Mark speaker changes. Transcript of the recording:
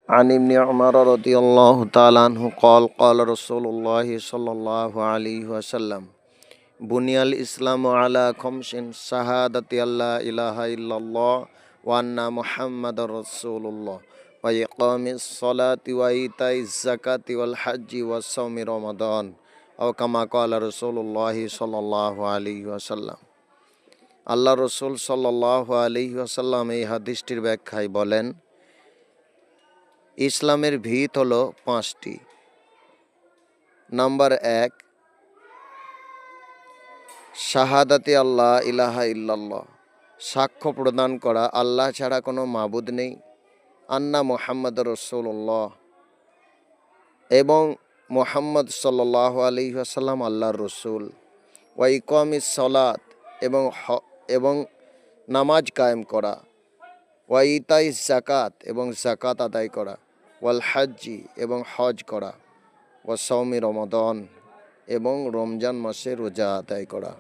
Speaker 1: عن ابن عمر رضي الله تعالى عنه قال رسول الله صلى الله عليه وسلم بني الإسلام على خمس شهادة أن لا إله إلا الله وأن محمد رسول الله وإقام الصلاة وإيتاء الزكاة والحج وصوم رمضان أو كما قال رسول الله صلى الله عليه وسلم। আল্লাহ রসুল সাল্লাল্লাহু আলাইহি ওয়াসাল্লাম এই হাদিসটির ব্যাখ্যায় বলেন, ইসলামের ভিত হলো পাঁচটি। নাম্বার 1, শাহাদাতে আল্লাহ ইলাহা ইল্লাল্লাহ, সাক্ষ্য প্রদান করা আল্লাহ ছাড়া কোনো মাবুদ নেই, আন্না মুহাম্মদ রাসূলুল্লাহ, এবং মুহাম্মদ সাল্লাল্লাহু আলাইহি ওয়াসাল্লাম আল্লাহর রসুল, ওয়া ইকামিস সালাত, এবং নামাজ কায়েম করা, ওয়া ইতাইস যাকাত, এবং যাকাত আদায় করা, ওয়াল হাজ্জি, এবং হজ করা, ওয়া সাওমি রমাদান, এবং রমজান মাসে রোজা আদায় করা।